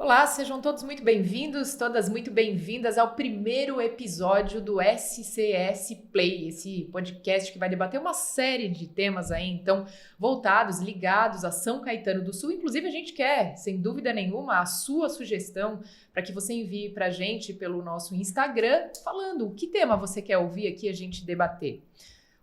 Olá, sejam todos muito bem-vindos, todas muito bem-vindas ao primeiro episódio do SCS Play, esse podcast que vai debater uma série de temas aí, então, voltados, ligados a São Caetano do Sul. Inclusive, a gente quer, sem dúvida nenhuma, a sua sugestão para que você envie para a gente pelo nosso Instagram, falando que tema você quer ouvir aqui a gente debater.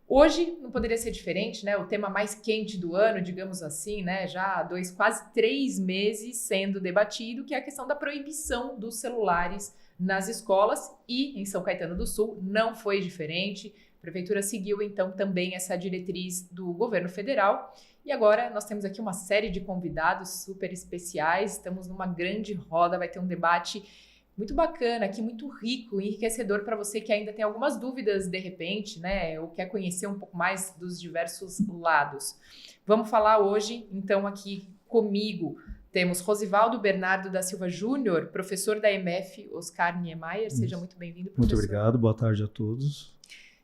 Hoje não poderia ser diferente, né? O tema mais quente do ano, digamos assim, né? Já há quase 3 meses sendo debatido, que é a questão da proibição dos celulares nas escolas, e em São Caetano do Sul não foi diferente. A prefeitura seguiu, então, também essa diretriz do governo federal. E agora nós temos aqui uma série de convidados super especiais, estamos numa grande roda, vai ter um debate muito bacana aqui, muito rico, enriquecedor para você que ainda tem algumas dúvidas de repente, né? Ou quer conhecer um pouco mais dos diversos lados. Vamos falar hoje, então, aqui comigo. Temos Rosivaldo Bernardo da Silva Júnior, professor da EMF Oscar Niemeyer. Seja muito bem-vindo, professor. Muito obrigado, boa tarde a todos.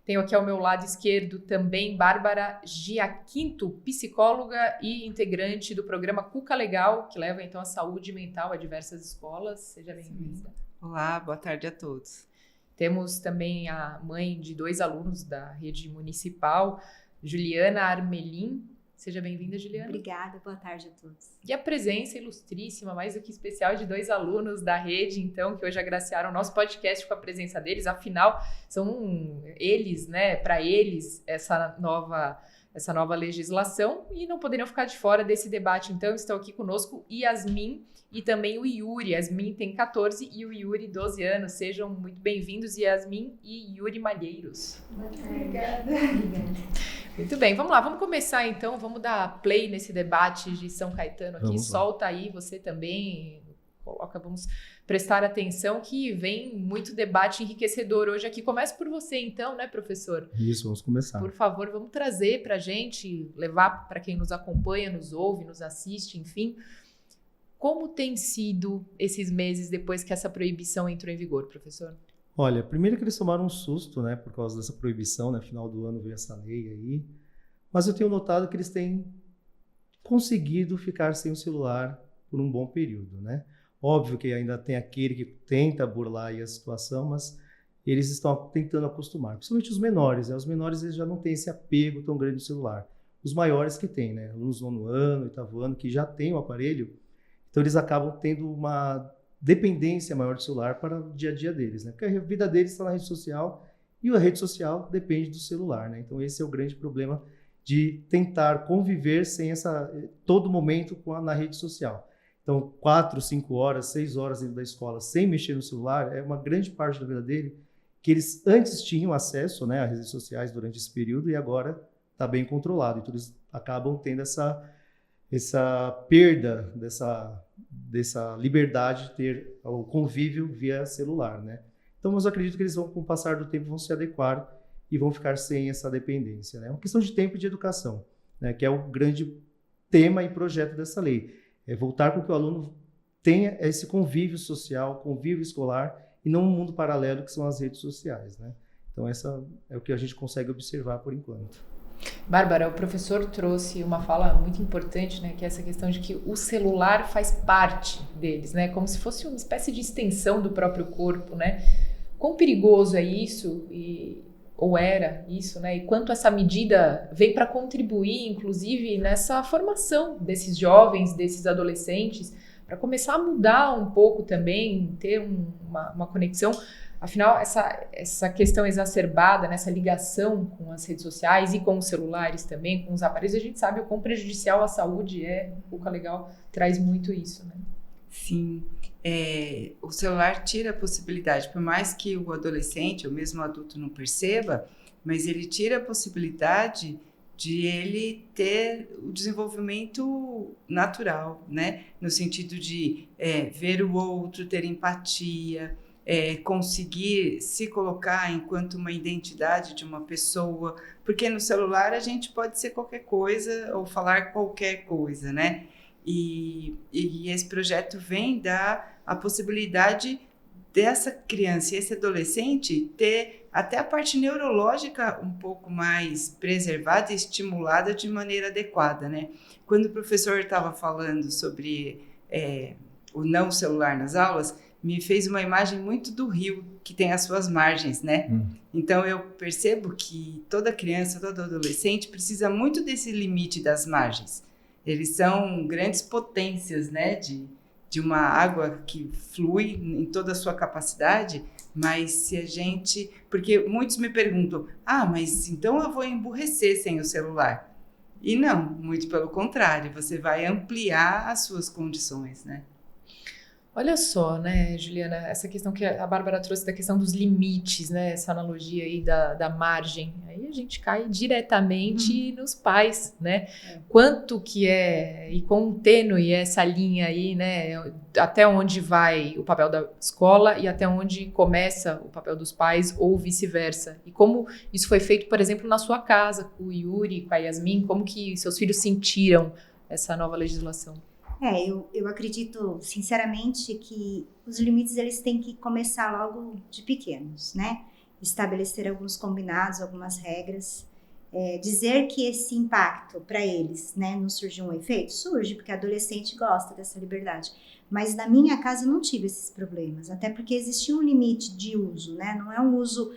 Tenho aqui ao meu lado esquerdo também Bárbara Giaquinto, psicóloga e integrante do programa Cuca Legal, que leva então a saúde mental a diversas escolas. Seja bem-vinda. Olá, boa tarde a todos. Temos também a mãe de 2 alunos da rede municipal, Juliana Armelin. Seja bem-vinda, Juliana. Obrigada, boa tarde a todos. E a presença ilustríssima, mais do que especial, de 2 alunos da rede, então, que hoje agraciaram o nosso podcast com a presença deles. Afinal, são eles, né, para eles, essa nova legislação, e não poderiam ficar de fora desse debate. Então, estão aqui conosco Yasmin e também o Yuri. Yasmin tem 14 e o Yuri 12 anos. Sejam muito bem-vindos, Yasmin e Yuri Malheiros. Boa tarde. Obrigada. Muito bem, vamos lá, vamos começar então, vamos dar play nesse debate de São Caetano aqui, solta aí, você também coloca, vamos prestar atenção que vem muito debate enriquecedor hoje aqui. Começa por você então, né, professor? Isso, vamos começar. Por favor, vamos trazer para a gente, levar para quem nos acompanha, nos ouve, nos assiste, enfim, como tem sido esses meses depois que essa proibição entrou em vigor, professor? Olha, primeiro que eles tomaram um susto, né, por causa dessa proibição, né, final do ano veio essa lei aí, mas eu tenho notado que eles têm conseguido ficar sem o celular por um bom período, né? Óbvio que ainda tem aquele que tenta burlar aí a situação, mas eles estão tentando acostumar, principalmente os menores, né? Os menores eles já não têm esse apego tão grande no celular. Os maiores que têm, né, alunos do 9º ano, 8º ano, que já têm o aparelho, então eles acabam tendo uma dependência maior do celular para o dia a dia deles, né? Porque a vida deles está na rede social e a rede social depende do celular, né? Então esse é o grande problema de tentar conviver sem todo momento na rede social. Então 4, 5 horas, 6 horas dentro da escola sem mexer no celular é uma grande parte da vida dele que eles antes tinham acesso, né, às redes sociais durante esse período e agora está bem controlado. Então eles acabam tendo essa perda dessa liberdade de ter o convívio via celular, né? Então, mas eu acredito que eles vão, com o passar do tempo, vão se adequar e vão ficar sem essa dependência, né? É uma questão de tempo e de educação, né? Que é o grande tema e projeto dessa lei. É voltar para que o aluno tenha esse convívio social, convívio escolar e não um mundo paralelo que são as redes sociais, né? Então, essa é o que a gente consegue observar por enquanto. Bárbara, o professor trouxe uma fala muito importante, né, que é essa questão de que o celular faz parte deles, né, como se fosse uma espécie de extensão do próprio corpo, né? Quão perigoso é isso, ou era isso, né? E quanto essa medida vem para contribuir, inclusive, nessa formação desses jovens, desses adolescentes, para começar a mudar um pouco também, ter uma conexão. Afinal, essa questão exacerbada, né, essa ligação com as redes sociais e com os celulares também, com os aparelhos, a gente sabe o quão prejudicial à saúde é. O Cuca Legal traz muito isso, né? Sim, o celular tira a possibilidade, por mais que o adolescente ou mesmo o adulto não perceba, mas ele tira a possibilidade de ele ter o desenvolvimento natural, né? No sentido de ver o outro, ter empatia, conseguir se colocar enquanto uma identidade de uma pessoa, porque no celular a gente pode ser qualquer coisa ou falar qualquer coisa, né? E esse projeto vem dar a possibilidade dessa criança e esse adolescente ter até a parte neurológica um pouco mais preservada e estimulada de maneira adequada, né? Quando o professor estava falando sobre o não celular nas aulas, me fez uma imagem muito do rio, que tem as suas margens, né? Então, eu percebo que toda criança, todo adolescente precisa muito desse limite das margens. Eles são grandes potências, né? De uma água que flui em toda a sua capacidade, mas se a gente... Porque muitos me perguntam, mas então eu vou emburrecer sem o celular. E não, muito pelo contrário, você vai ampliar as suas condições, né? Olha só, né, Juliana, essa questão que a Bárbara trouxe da questão dos limites, né, essa analogia aí da margem, aí a gente cai diretamente nos pais, né, quanto que é, e quão tênue é essa linha aí, né, até onde vai o papel da escola e até onde começa o papel dos pais ou vice-versa, e como isso foi feito, por exemplo, na sua casa, com o Yuri, com a Yasmin, como que seus filhos sentiram essa nova legislação? Eu acredito, sinceramente, que os limites eles têm que começar logo de pequenos, né? Estabelecer alguns combinados, algumas regras. Dizer que esse impacto para eles, né, não surgiu um efeito? Surge, porque adolescente gosta dessa liberdade. Mas na minha casa eu não tive esses problemas, até porque existia um limite de uso, né? Não é um uso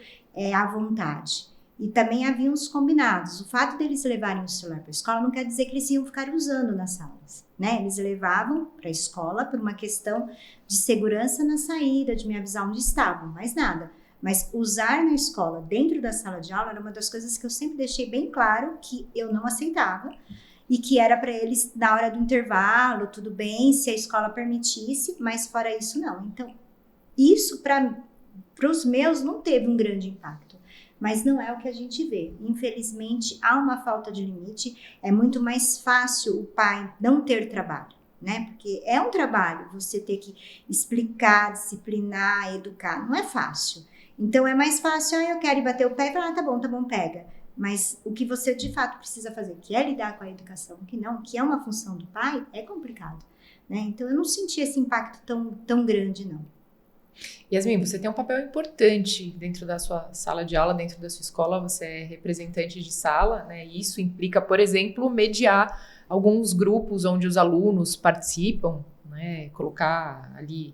à vontade. E também havia uns combinados. O fato deles levarem o celular para a escola não quer dizer que eles iam ficar usando nas salas, né? Eles levavam para a escola por uma questão de segurança na saída, de me avisar onde estavam, mais nada. Mas usar na escola, dentro da sala de aula, era uma das coisas que eu sempre deixei bem claro que eu não aceitava e que era para eles, na hora do intervalo, tudo bem, se a escola permitisse, mas fora isso, não. Então, isso para os meus não teve um grande impacto. Mas não é o que a gente vê. Infelizmente, há uma falta de limite. É muito mais fácil o pai não ter trabalho, né? Porque é um trabalho você ter que explicar, disciplinar, educar. Não é fácil. Então, é mais fácil, eu quero ir bater o pé e falar, tá bom, pega. Mas o que você de fato precisa fazer, que é lidar com a educação, que é uma função do pai, é complicado, né? Então, eu não senti esse impacto tão grande, não. Yasmin, você tem um papel importante dentro da sua sala de aula, dentro da sua escola, você é representante de sala, né? E isso implica, por exemplo, mediar alguns grupos onde os alunos participam, né? Colocar ali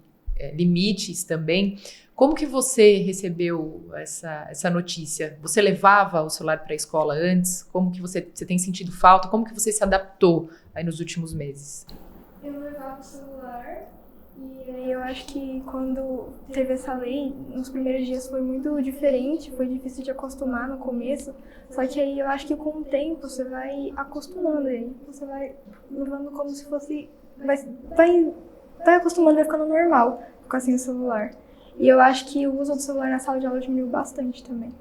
limites também. Como que você recebeu essa notícia? Você levava o celular para a escola antes? Como que você tem sentido falta? Como que você se adaptou aí nos últimos meses? Eu levava o celular. E aí eu acho que quando teve essa lei, nos primeiros dias foi muito diferente, foi difícil de acostumar no começo, só que aí eu acho que com o tempo você vai acostumando aí, você vai levando como se fosse, vai acostumando, vai ficando normal ficar sem o celular. E eu acho que o uso do celular na sala de aula diminuiu bastante também.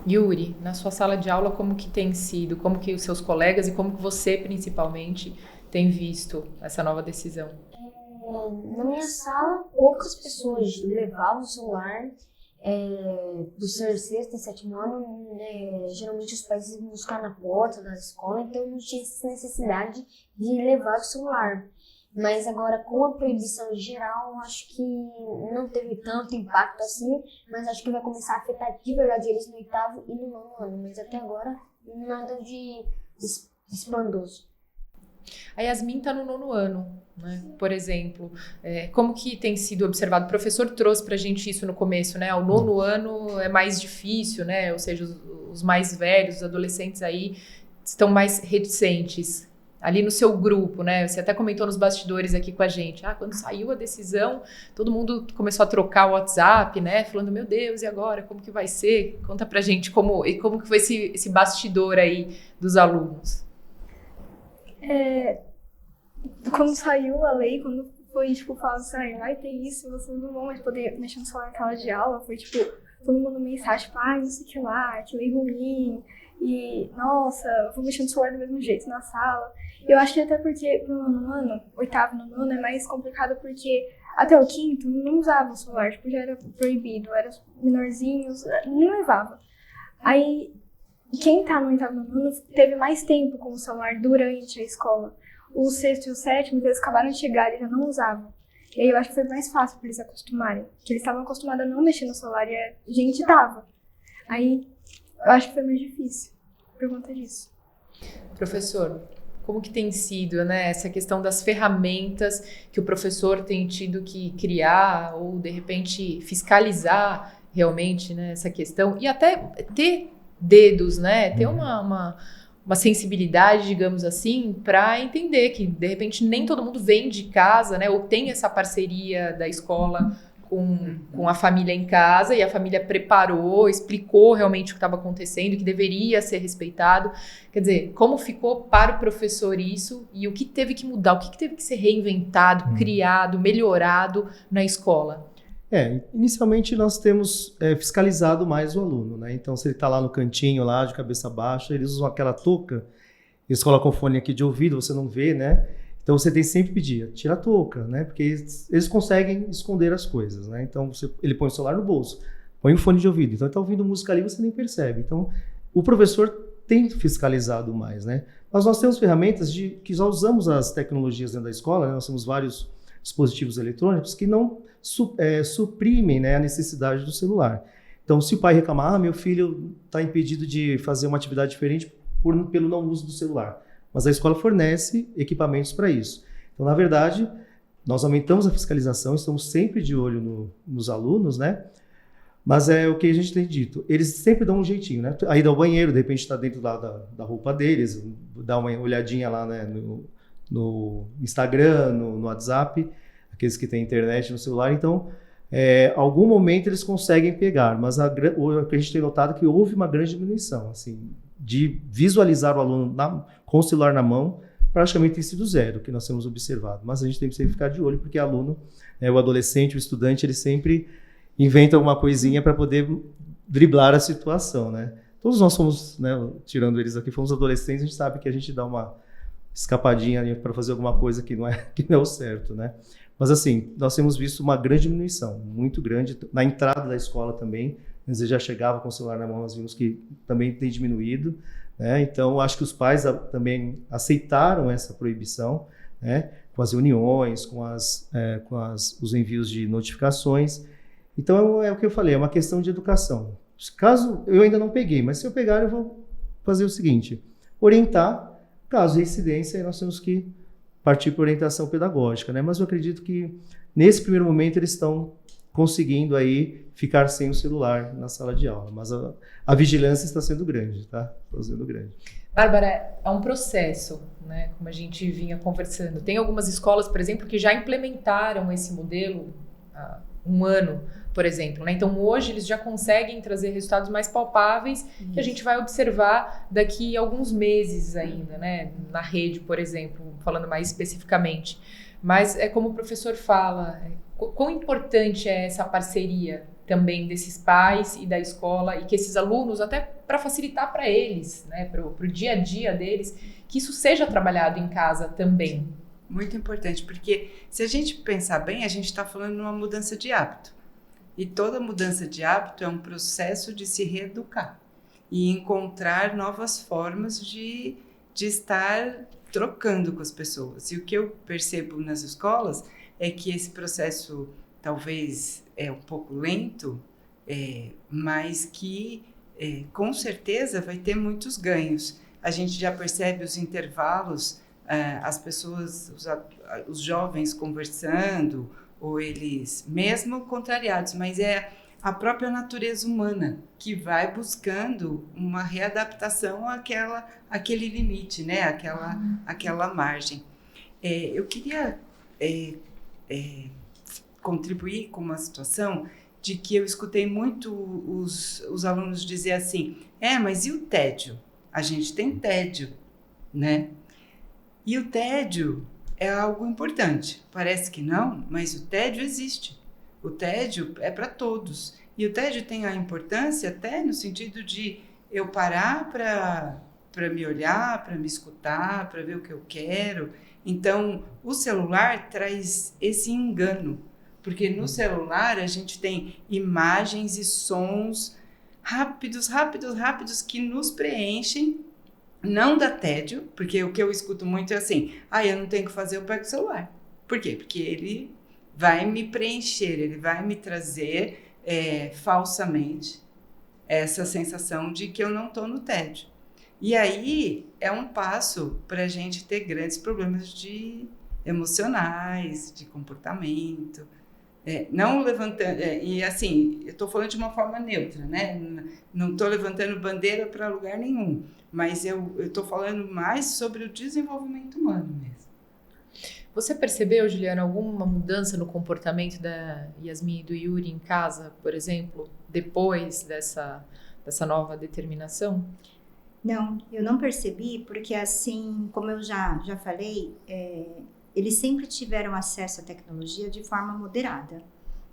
Yuri, na sua sala de aula, como que tem sido? Como que os seus colegas e como que você, principalmente, tem visto essa nova decisão? Na minha sala, poucas pessoas levavam o celular do sexto e sétimo ano. Geralmente os pais iam buscar na porta da escola, então não tinha essa necessidade de levar o celular. Mas agora, com a proibição geral, acho que não teve tanto impacto assim, mas acho que vai começar a afetar de verdade eles no oitavo e no nono ano. Mas até agora, nada de espantoso. A Yasmin está no nono ano, né? Por exemplo, como que tem sido observado? O professor trouxe para a gente isso no começo, né? O nono ano é mais difícil, né? Ou seja, os mais velhos, os adolescentes aí estão mais reticentes. Ali no seu grupo, né? Você até comentou nos bastidores aqui com a gente. Quando saiu a decisão, todo mundo começou a trocar o WhatsApp, né? Falando, meu Deus, e agora? Como que vai ser? Conta pra gente como que foi esse bastidor aí dos alunos. Quando saiu a lei, quando foi, falando assim, vai ter isso, vocês não vão mais poder mexer no celular na sala de aula, foi, todo mundo mensagem, não sei o que lá, que lei ruim, e, nossa, vou mexer no celular do mesmo jeito na sala. Eu acho que até porque pro nono ano, oitavo e nono ano, é mais complicado porque até o quinto não usava o celular, já era proibido, eram menorzinhos, não levava. Aí, quem tá no oitavo e nono ano teve mais tempo com o celular durante a escola. O sexto e o sétimo, eles acabaram de chegar, eles já não usavam. E aí eu acho que foi mais fácil para eles acostumarem. Porque eles estavam acostumados a não mexer no celular e a gente tava. Aí eu acho que foi mais difícil por conta disso. Professor, como que tem sido, né, essa questão das ferramentas que o professor tem tido que criar ou, de repente, fiscalizar realmente, né, essa questão e até ter dedos, né, ter uma sensibilidade, digamos assim, para entender que, de repente, nem todo mundo vem de casa, né, ou tem essa parceria da escola com a família em casa e a família preparou, explicou realmente o que estava acontecendo, que deveria ser respeitado. Quer dizer, como ficou para o professor isso e o que teve que mudar, o que teve que ser reinventado, criado, melhorado na escola? Inicialmente nós temos fiscalizado mais o aluno, né? Então, se ele está lá no cantinho, lá de cabeça baixa, eles usam aquela touca, eles colocam o fone aqui de ouvido, você não vê, né? Então, você tem que sempre pedir, tira a touca, né? Porque eles conseguem esconder as coisas, né? Então, ele põe o celular no bolso, põe o fone de ouvido. Então, ele está ouvindo música ali, você nem percebe. Então, o professor tem fiscalizado mais, né? Mas nós temos ferramentas que já usamos as tecnologias dentro da escola, né? Nós temos vários dispositivos eletrônicos que não suprimem, né, a necessidade do celular. Então, se o pai reclamar, meu filho está impedido de fazer uma atividade diferente pelo não uso do celular. Mas a escola fornece equipamentos para isso. Então, na verdade, nós aumentamos a fiscalização, estamos sempre de olho nos alunos, né? Mas é o que a gente tem dito, eles sempre dão um jeitinho, né? Aí dá o banheiro, de repente está dentro lá da roupa deles, dá uma olhadinha lá, né, no Instagram, no WhatsApp, aqueles que têm internet no celular. Então, algum momento eles conseguem pegar, mas o que a gente tem notado é que houve uma grande diminuição, assim, de visualizar o aluno com o celular na mão, praticamente tem sido zero, que nós temos observado. Mas a gente tem que sempre ficar de olho, porque aluno, o adolescente, o estudante, ele sempre inventa alguma coisinha para poder driblar a situação, né? Todos nós somos, né, tirando eles aqui, fomos adolescentes, a gente sabe que a gente dá uma escapadinha para fazer alguma coisa que não é o certo, né? Mas assim, nós temos visto uma grande diminuição, muito grande, na entrada da escola também. Às vezes já chegava com o celular na mão, nós vimos que também tem diminuído, né? Então, acho que os pais também aceitaram essa proibição, né? Com as reuniões, com os envios de notificações. Então, é o que eu falei, é uma questão de educação. Caso eu ainda não peguei, mas se eu pegar, eu vou fazer o seguinte, orientar, caso reincidência, nós temos que partir para orientação pedagógica, né? Mas eu acredito que, nesse primeiro momento, eles estão conseguindo aí ficar sem o celular na sala de aula. Mas a vigilância está sendo grande, tá? Está sendo grande. Bárbara, é um processo, né? Como a gente vinha conversando. Tem algumas escolas, por exemplo, que já implementaram esse modelo há um ano, por exemplo, né? Então, hoje, eles já conseguem trazer resultados mais palpáveis que a gente vai observar daqui a alguns meses ainda, né? Na rede, por exemplo, falando mais especificamente. Mas é como o professor fala, quão importante é essa parceria também desses pais e da escola e que esses alunos, até para facilitar para eles, né? Para o dia a dia deles, que isso seja trabalhado em casa também. Muito importante, porque se a gente pensar bem, a gente está falando de uma mudança de hábito. E toda mudança de hábito é um processo de se reeducar e encontrar novas formas de estar trocando com as pessoas. E o que eu percebo nas escolas é que esse processo talvez é um pouco lento, mas que com certeza vai ter muitos ganhos. A gente já percebe os intervalos, as pessoas, os jovens conversando, ou eles mesmo contrariados, mas é a própria natureza humana que vai buscando uma readaptação àquele limite, né? Aquela margem. Eu queria contribuir com uma situação de que eu escutei muito os alunos dizer assim, mas e o tédio? A gente tem tédio, né? E o tédio é algo importante. Parece que não, mas o tédio existe. O tédio é para todos. E o tédio tem a importância até no sentido de eu parar para me olhar, para me escutar, para ver o que eu quero. Então, o celular traz esse engano. Porque no celular a gente tem imagens e sons rápidos que nos preenchem. Não dá tédio, porque o que eu escuto muito é assim, eu não tenho o que fazer, eu pego o celular. Por quê? Porque ele vai me preencher, ele vai me trazer falsamente essa sensação de que eu não estou no tédio. E aí é um passo para a gente ter grandes problemas emocionais, de comportamento. Não levantando, e assim, eu estou falando de uma forma neutra, né? Não estou levantando bandeira para lugar nenhum, mas eu estou falando mais sobre o desenvolvimento humano mesmo. Você percebeu, Juliana, alguma mudança no comportamento da Yasmin e do Yuri em casa, por exemplo, depois dessa nova determinação? Não, eu não percebi, porque assim, como eu já falei, eles sempre tiveram acesso à tecnologia de forma moderada,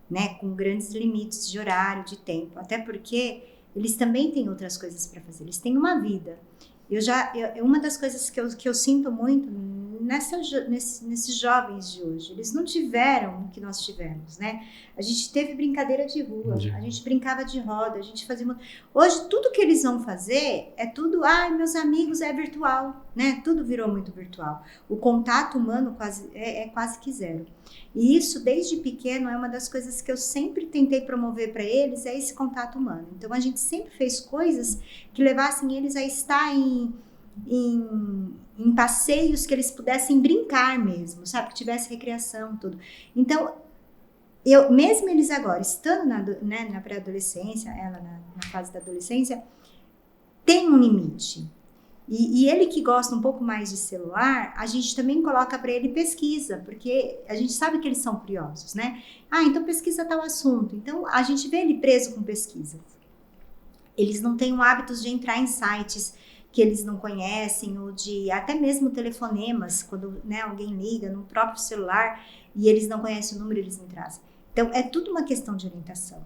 né, com grandes limites de horário, de tempo, até porque eles também têm outras coisas para fazer, eles têm uma vida. Uma das coisas que eu sinto muito nesses jovens de hoje, eles não tiveram o que nós tivemos, né? A gente teve brincadeira de rua, a gente brincava de roda, a gente fazia... Hoje, tudo que eles vão fazer é tudo, meus amigos, é virtual, né? Tudo virou muito virtual. O contato humano é quase que zero. E isso, desde pequeno, é uma das coisas que eu sempre tentei promover para eles, é esse contato humano. Então, a gente sempre fez coisas que levassem eles a estar em passeios que eles pudessem brincar mesmo, sabe? Que tivesse recreação, tudo. Então, mesmo eles agora, estando na pré-adolescência, ela na fase da adolescência, tem um limite. E ele que gosta um pouco mais de celular, a gente também coloca para ele pesquisa, porque a gente sabe que eles são curiosos, né? Então pesquisa tal assunto. Então, a gente vê ele preso com pesquisa. Eles não têm o hábito de entrar em sites que eles não conhecem, ou de até mesmo telefonemas, quando, né, alguém liga no próprio celular e eles não conhecem o número, eles não trazem. Então, é tudo uma questão de orientação.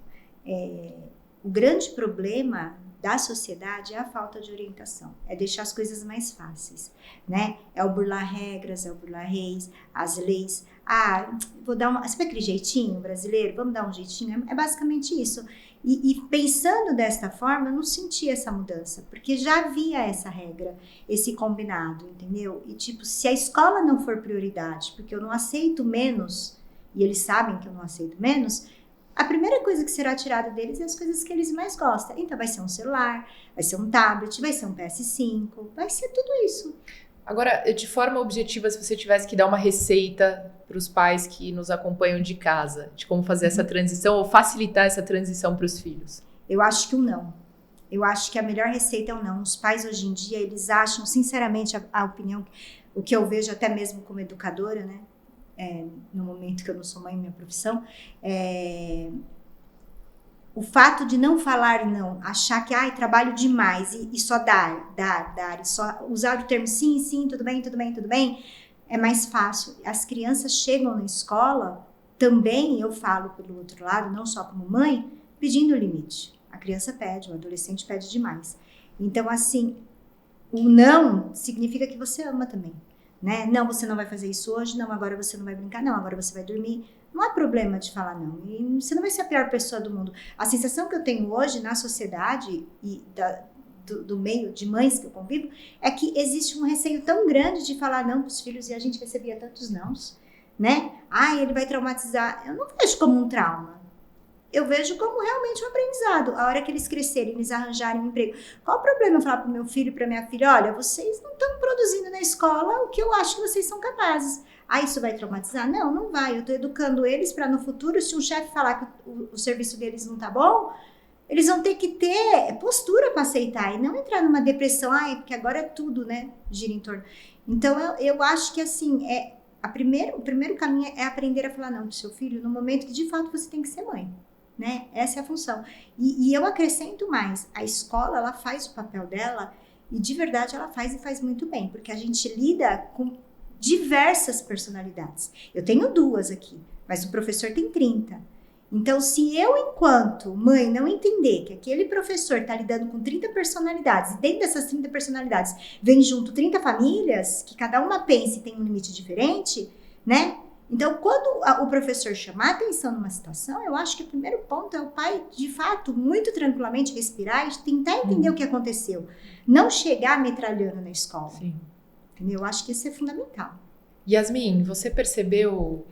O grande problema da sociedade é a falta de orientação, é deixar as coisas mais fáceis, né? É o burlar regras, é o burlar as leis. Vou dar sabe aquele jeitinho brasileiro? Vamos dar um jeitinho? É basicamente isso. E pensando desta forma, eu não senti essa mudança, porque já havia essa regra, esse combinado, entendeu? E tipo, se a escola não for prioridade, porque eu não aceito menos, e eles sabem que eu não aceito menos, a primeira coisa que será tirada deles é as coisas que eles mais gostam. Então vai ser um celular, vai ser um tablet, vai ser um PS5, vai ser tudo isso. Agora, de forma objetiva, se você tivesse que dar uma receita para os pais que nos acompanham de casa, de como fazer essa transição ou facilitar essa transição para os filhos? Eu acho que o não. Eu acho que a melhor receita é o não. Os pais hoje em dia, eles acham, sinceramente, a opinião, o que eu vejo até mesmo como educadora, né? No momento que eu não sou mãe, minha profissão, o fato de não falar não, achar que trabalho demais e só dar, e só usar o termo sim, tudo bem, é mais fácil. As crianças chegam na escola, também eu falo pelo outro lado, não só como mãe, pedindo limite. A criança pede, o adolescente pede demais. Então, assim, o não significa que você ama também. Né? Não, você não vai fazer isso hoje, não, agora você não vai brincar, não, agora você vai dormir. Não há problema de falar não. E você não vai ser a pior pessoa do mundo. A sensação que eu tenho hoje na sociedade e do meio de mães que eu convivo é que existe um receio tão grande de falar não para os filhos, e a gente recebia tantos nãos, né? Ele vai traumatizar. Eu não vejo como um trauma. Eu vejo como realmente um aprendizado. A hora que eles crescerem, eles arranjarem um emprego. Qual o problema eu falar para o meu filho e para minha filha, olha, vocês não estão produzindo na escola o que eu acho que vocês são capazes. Isso vai traumatizar? Não, não vai. Eu estou educando eles para no futuro, se um chefe falar que o serviço deles não está bom, eles vão ter que ter postura para aceitar e não entrar numa depressão, porque agora é tudo, né, gira em torno. Então, eu acho que, assim, o primeiro caminho é aprender a falar não para o seu filho no momento que, de fato, você tem que ser mãe. Né? Essa é a função. E eu acrescento mais, a escola, ela faz o papel dela e de verdade ela faz e faz muito bem, porque a gente lida com diversas personalidades. Eu tenho 2 aqui, mas o professor tem 30. Então, se eu, enquanto mãe, não entender que aquele professor está lidando com 30 personalidades, e dentro dessas 30 personalidades vem junto 30 famílias, que cada uma pensa e tem um limite diferente, né? Então, quando o professor chamar atenção numa situação, eu acho que o primeiro ponto é o pai, de fato, muito tranquilamente respirar e tentar entender o que aconteceu. Não chegar metralhando na escola. Sim. Entendeu? Eu acho que isso é fundamental. Yasmin, você percebeu,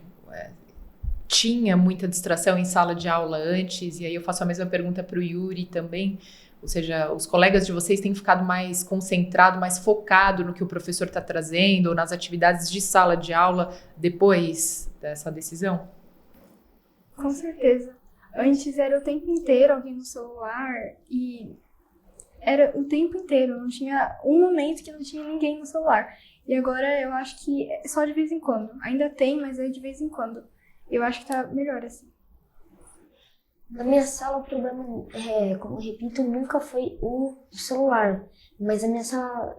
tinha muita distração em sala de aula antes? E aí eu faço a mesma pergunta para o Yuri também. Ou seja, os colegas de vocês têm ficado mais concentrado, mais focado no que o professor está trazendo, ou nas atividades de sala de aula, depois dessa decisão? Com certeza. Antes era o tempo inteiro alguém no celular e era o tempo inteiro, não tinha um momento que não tinha ninguém no celular. E agora eu acho que é só de vez em quando. Ainda tem, mas é de vez em quando. Eu acho que tá melhor assim. Na minha sala, o problema, como eu repito, nunca foi o celular. Mas a minha sala,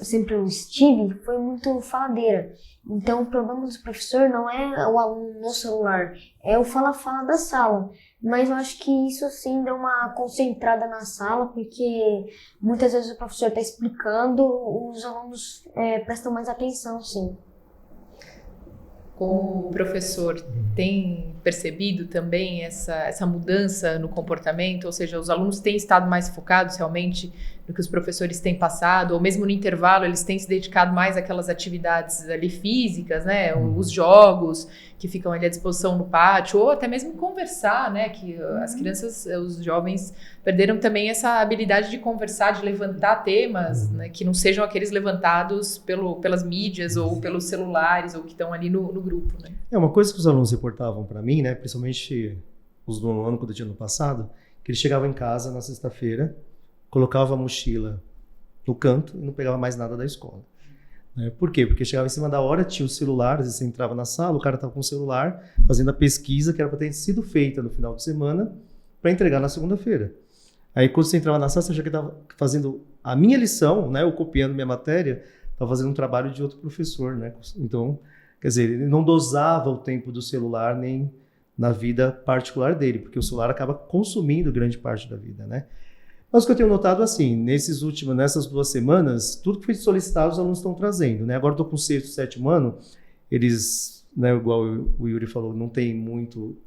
sempre eu estive, foi muito faladeira. Então, o problema do professor não é o aluno no celular, é o fala-fala da sala. Mas eu acho que isso sim deu uma concentrada na sala, porque muitas vezes o professor está explicando, os alunos prestam mais atenção, sim. Como professor, tem percebido também essa mudança no comportamento? Ou seja, os alunos têm estado mais focados realmente no que os professores têm passado, ou mesmo no intervalo eles têm se dedicado mais àquelas atividades ali físicas, né? Os jogos que ficam ali à disposição no pátio, ou até mesmo conversar, né? Que as crianças, os jovens perderam também essa habilidade de conversar, de levantar temas, né? Que não sejam aqueles levantados pelas mídias ou pelos celulares, ou que estão ali no grupo, né? Uma coisa que os alunos reportavam para mim, né? Principalmente os do ano, quando eu tinha no passado, que eles chegavam em casa na sexta-feira, colocava a mochila no canto e não pegava mais nada da escola. Por quê? Porque chegava em cima da hora, tinha o celular, às vezes você entrava na sala, o cara estava com o celular, fazendo a pesquisa que era para ter sido feita no final de semana, para entregar na segunda-feira. Aí quando você entrava na sala, você achava que estava fazendo a minha lição, né, ou copiando minha matéria, estava fazendo um trabalho de outro professor. Né? Então, quer dizer, ele não dosava o tempo do celular nem na vida particular dele, porque o celular acaba consumindo grande parte da vida, né? Mas o que eu tenho notado, assim, nessas 2 semanas, tudo que foi solicitado os alunos estão trazendo, né? Agora eu estou com o 6º, 7º ano, eles, né, igual o Yuri falou, não tem muito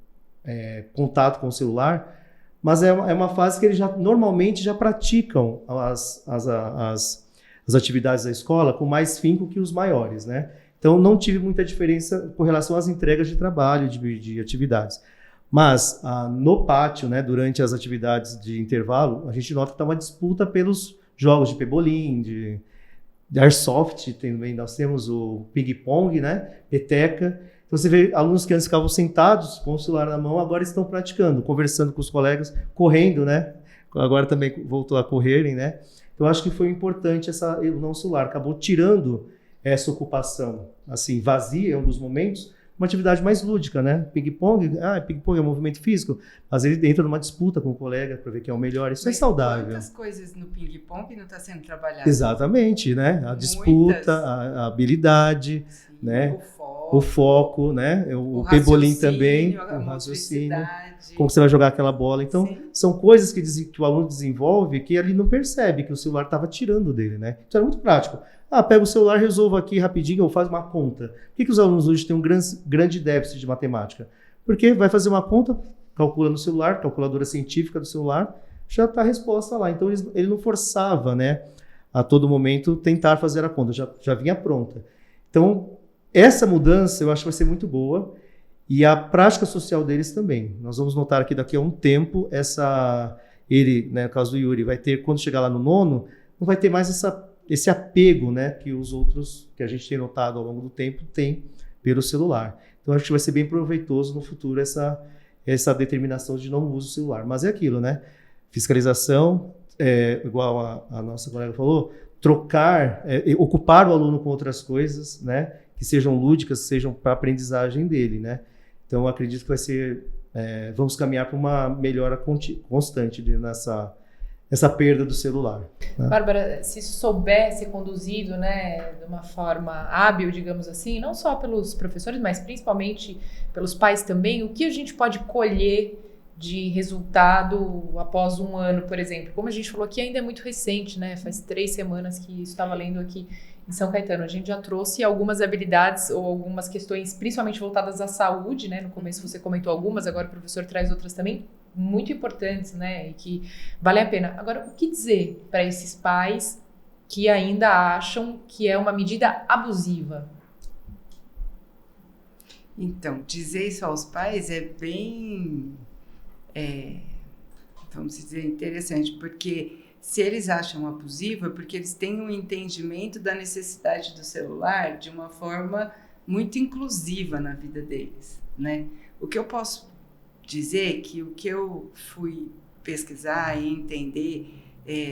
contato com o celular, mas é uma fase que eles normalmente já praticam as atividades da escola com mais finco que os maiores, né? Então não tive muita diferença com relação às entregas de trabalho, de atividades. Mas no pátio, né, durante as atividades de intervalo, a gente nota que está uma disputa pelos jogos de pebolim, de airsoft, também nós temos o ping-pong, né, peteca. Então você vê alunos que antes ficavam sentados com o celular na mão, agora estão praticando, conversando com os colegas, correndo, né? Agora também voltou a correrem, né? Então eu acho que foi importante o não celular, acabou tirando essa ocupação, assim, vazia em alguns momentos, uma atividade mais lúdica, né? Ping-pong, ping-pong é um movimento físico, mas ele entra numa disputa com o colega para ver quem é o melhor, isso é saudável. Quantas coisas no ping-pong não está sendo trabalhado? Exatamente, né? A disputa, a habilidade, sim, né? O foco, né? O pebolim também, o raciocínio, como você vai jogar aquela bola. Então, sim, são coisas que o aluno desenvolve que ele não percebe que o celular estava tirando dele, né? Então, é muito prático. Pega o celular, resolva aqui rapidinho ou faz uma conta. Por que os alunos hoje têm um grande déficit de matemática? Porque vai fazer uma conta, calcula no celular, calculadora científica do celular, já está a resposta lá. Então, ele não forçava, né, a todo momento tentar fazer a conta, já vinha pronta. Então, essa mudança eu acho que vai ser muito boa e a prática social deles também. Nós vamos notar que daqui a um tempo, ele, né, no caso do Yuri, vai ter, quando chegar lá no 9º, não vai ter mais esse apego, né, que os outros, que a gente tem notado ao longo do tempo, tem pelo celular. Então, acho que vai ser bem proveitoso no futuro essa determinação de não uso do celular. Mas é aquilo, né? Fiscalização, igual a nossa colega falou, ocupar o aluno com outras coisas, né, que sejam lúdicas, sejam para a aprendizagem dele, né? Então, eu acredito que vai ser... vamos caminhar para uma melhora constante nessa perda do celular. Né? Bárbara, se isso souber ser conduzido, né, de uma forma hábil, digamos assim, não só pelos professores, mas principalmente pelos pais também, o que a gente pode colher de resultado após 1 ano, por exemplo? Como a gente falou aqui, ainda é muito recente, né? Faz 3 semanas que isso está valendo aqui em São Caetano. A gente já trouxe algumas habilidades ou algumas questões, principalmente voltadas à saúde, né? No começo você comentou algumas, agora o professor traz outras também, muito importantes, né? E que valem a pena. Agora, o que dizer para esses pais que ainda acham que é uma medida abusiva? Então, dizer isso aos pais é bem vamos dizer, interessante, porque se eles acham abusivo é porque eles têm um entendimento da necessidade do celular de uma forma muito inclusiva na vida deles, né? O que eu posso dizer é que o que eu fui pesquisar e entender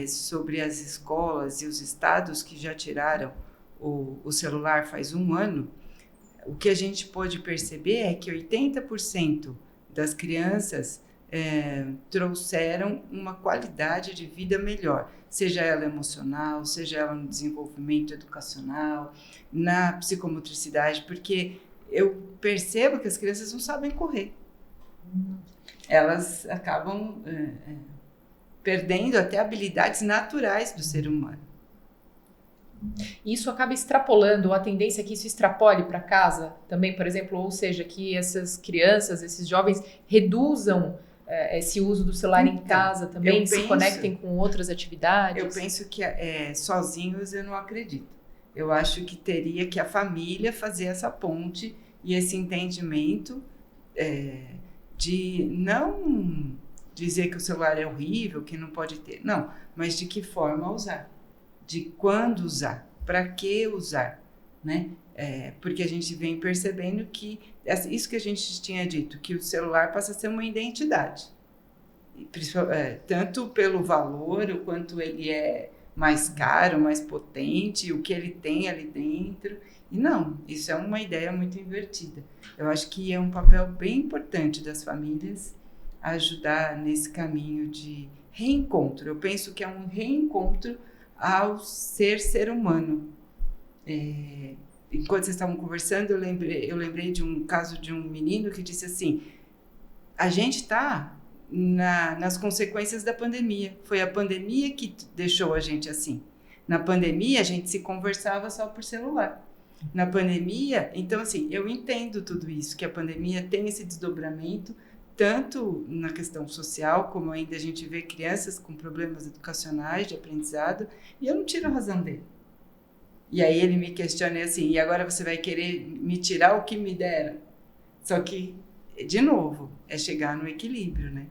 sobre as escolas e os estados que já tiraram o celular faz um ano, o que a gente pôde perceber é que 80% das crianças trouxeram uma qualidade de vida melhor, seja ela emocional, seja ela no desenvolvimento educacional, na psicomotricidade, porque eu percebo que as crianças não sabem correr. Elas acabam perdendo até habilidades naturais do ser humano. E isso acaba extrapolando, a tendência é que isso extrapole para casa também, por exemplo, ou seja, que essas crianças, esses jovens reduzam esse uso do celular em casa também, se conectem com outras atividades. Eu penso que sozinhos eu não acredito. Eu acho que teria que a família fazer essa ponte e esse entendimento de não dizer que o celular é horrível, que não pode ter, não, mas de que forma usar, de quando usar, para que usar, né? Porque a gente vem percebendo que isso que a gente tinha dito, que o celular passa a ser uma identidade, tanto pelo valor, o quanto ele é mais caro, mais potente, o que ele tem ali dentro. E não, isso é uma ideia muito invertida. Eu acho que é um papel bem importante das famílias ajudar nesse caminho de reencontro. Eu penso que é um reencontro ao ser humano. Enquanto vocês estavam conversando, eu lembrei de um caso de um menino que disse assim: a gente está nas consequências da pandemia. Foi a pandemia que deixou a gente assim. Na pandemia, a gente se conversava só por celular. Na pandemia, então assim, eu entendo tudo isso, que a pandemia tem esse desdobramento, tanto na questão social, como ainda a gente vê crianças com problemas educacionais, de aprendizado, e eu não tiro a razão dele. E aí ele me questiona assim: e agora você vai querer me tirar o que me deram? Só que, de novo, é chegar no equilíbrio, né?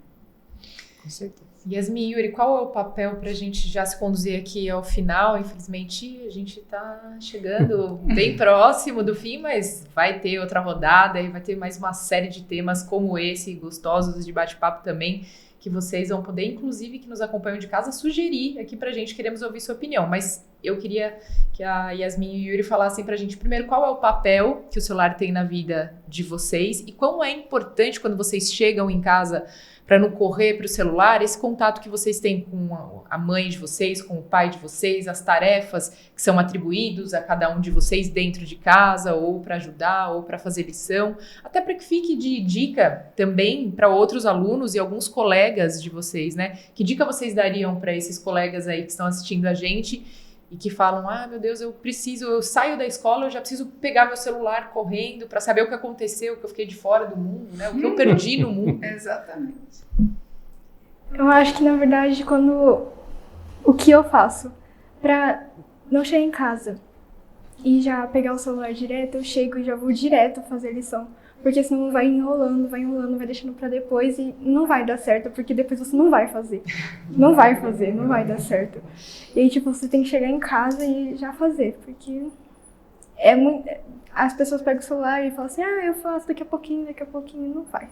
Com certeza. Yasmin, Yuri, qual é o papel para a gente já se conduzir aqui ao final? Infelizmente, a gente está chegando bem próximo do fim, mas vai ter outra rodada e vai ter mais uma série de temas como esse, gostosos de bate-papo também, que vocês vão poder, inclusive, que nos acompanham de casa, sugerir aqui pra gente. Queremos ouvir sua opinião, mas eu queria que a Yasmin e o Yuri falassem pra gente, primeiro, qual é o papel que o celular tem na vida de vocês e quão é importante quando vocês chegam em casa para não correr para o celular, esse contato que vocês têm com a mãe de vocês, com o pai de vocês, as tarefas que são atribuídos a cada um de vocês dentro de casa, ou para ajudar, ou para fazer lição, até para que fique de dica também para outros alunos e alguns colegas de vocês, né? Que dica vocês dariam para esses colegas aí que estão assistindo a gente e que falam: ah, meu Deus, eu saio da escola, eu já preciso pegar meu celular correndo para saber o que aconteceu, que eu fiquei de fora do mundo, né? O que eu perdi no mundo. Exatamente. Eu acho que, na verdade, o que eu faço para não chegar em casa e já pegar o celular direto, eu chego e já vou direto fazer lição. Porque senão vai enrolando, vai deixando pra depois e não vai dar certo, porque depois você não vai fazer. Não vai dar certo. E aí, tipo, você tem que chegar em casa e já fazer, porque as pessoas pegam o celular e falam assim: ah, eu faço daqui a pouquinho, não faz.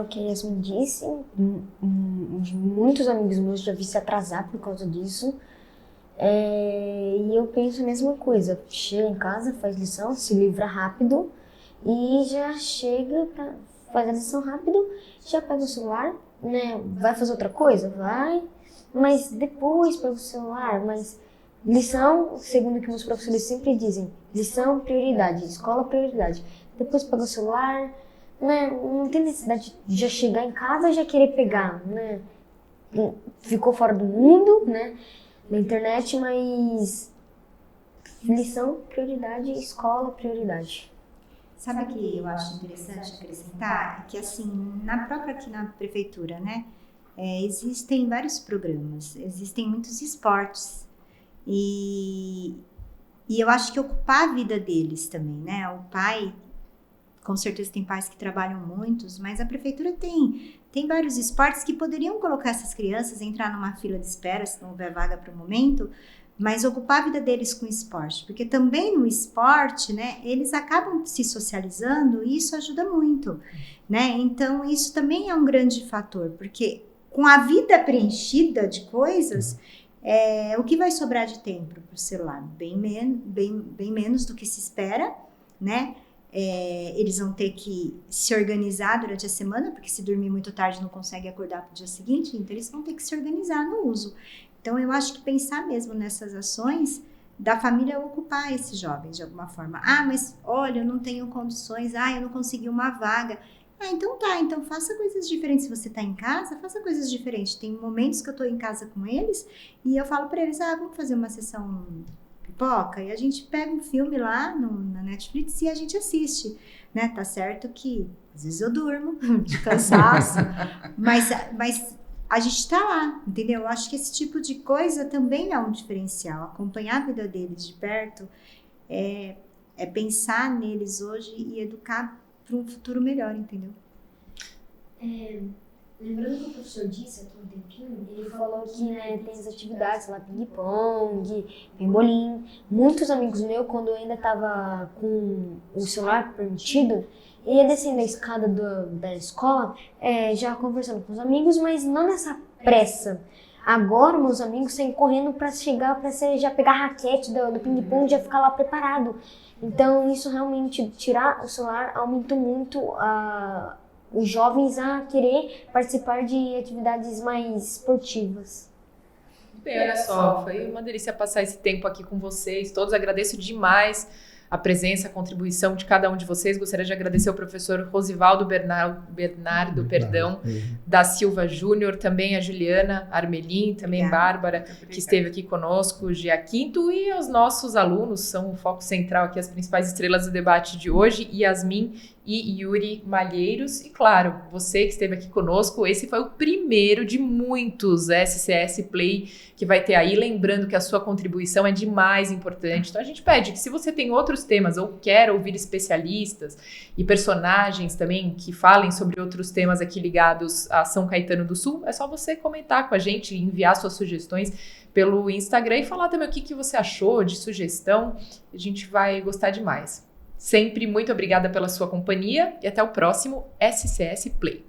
O que a Yasmin disse, muitos amigos meus já vi se atrasar por causa disso. E eu penso a mesma coisa, chega em casa, faz lição, se livra rápido e já chega pra fazer a lição rápido, já pega o celular, né? Vai fazer outra coisa? Vai, mas depois pega o celular. Mas lição, segundo o que meus professores sempre dizem, lição prioridade, escola prioridade, depois pega o celular, né? Não tem necessidade de já chegar em casa e já querer pegar, né? Ficou fora do mundo, né? Na internet, mas lição, prioridade, escola, prioridade. Sabe o que eu acho interessante acrescentar? Que assim, aqui na prefeitura, né, existem vários programas, existem muitos esportes e eu acho que ocupar a vida deles também, né? O pai com certeza tem pais que trabalham muitos, mas a prefeitura tem vários esportes que poderiam colocar essas crianças, entrar numa fila de espera, se não houver vaga para o momento, mas ocupar a vida deles com esporte, porque também no esporte, né, eles acabam se socializando e isso ajuda muito, né? Então isso também é um grande fator, porque com a vida preenchida de coisas, o que vai sobrar de tempo para o celular? Bem menos do que se espera, né? Eles vão ter que se organizar durante a semana, porque se dormir muito tarde não consegue acordar para o dia seguinte, então eles vão ter que se organizar no uso. Então eu acho que pensar mesmo nessas ações da família ocupar esses jovens de alguma forma. Mas olha, eu não tenho condições, eu não consegui uma vaga. Então tá, então faça coisas diferentes. Se você tá em casa, faça coisas diferentes. Tem momentos que eu tô em casa com eles e eu falo para eles, vamos fazer uma sessão pipoca, e a gente pega um filme lá na Netflix e a gente assiste, né? Tá certo que às vezes eu durmo de cansaço, mas a gente tá lá, entendeu? Eu acho que esse tipo de coisa também é um diferencial. Acompanhar a vida deles de perto é pensar neles hoje e educar para um futuro melhor, entendeu? Lembrando que o professor disse aqui um tempinho, ele falou que, né, tem as atividades lá, ping-pong, pembolim. Muitos amigos meus, quando eu ainda estava com o celular permitido, ia descendo a escada da escola, já conversando com os amigos, mas não nessa pressa. Agora, meus amigos saem correndo para chegar, para já pegar a raquete do ping-pong e já ficar lá preparado. Então, isso realmente, tirar o celular, aumentou muito os jovens a querer participar de atividades mais esportivas. Bem, olha só, foi uma delícia passar esse tempo aqui com vocês todos. Agradeço demais a presença, a contribuição de cada um de vocês. Gostaria de agradecer ao professor Rosivaldo Bernardo da Silva Júnior, também a Juliana Armelin, também Bárbara, que esteve aqui conosco, Gia Quinto, e aos nossos alunos, são o foco central aqui, as principais estrelas do debate de hoje, Yasmin e Yuri Malheiros. E claro, você que esteve aqui conosco, esse foi o primeiro de muitos SCS Play que vai ter aí, lembrando que a sua contribuição é de mais importante. Então a gente pede que, se você tem outros temas ou quer ouvir especialistas e personagens também que falem sobre outros temas aqui ligados a São Caetano do Sul, é só você comentar com a gente, enviar suas sugestões pelo Instagram e falar também o que você achou de sugestão. A gente vai gostar demais. Sempre muito obrigada pela sua companhia e até o próximo SCS Play.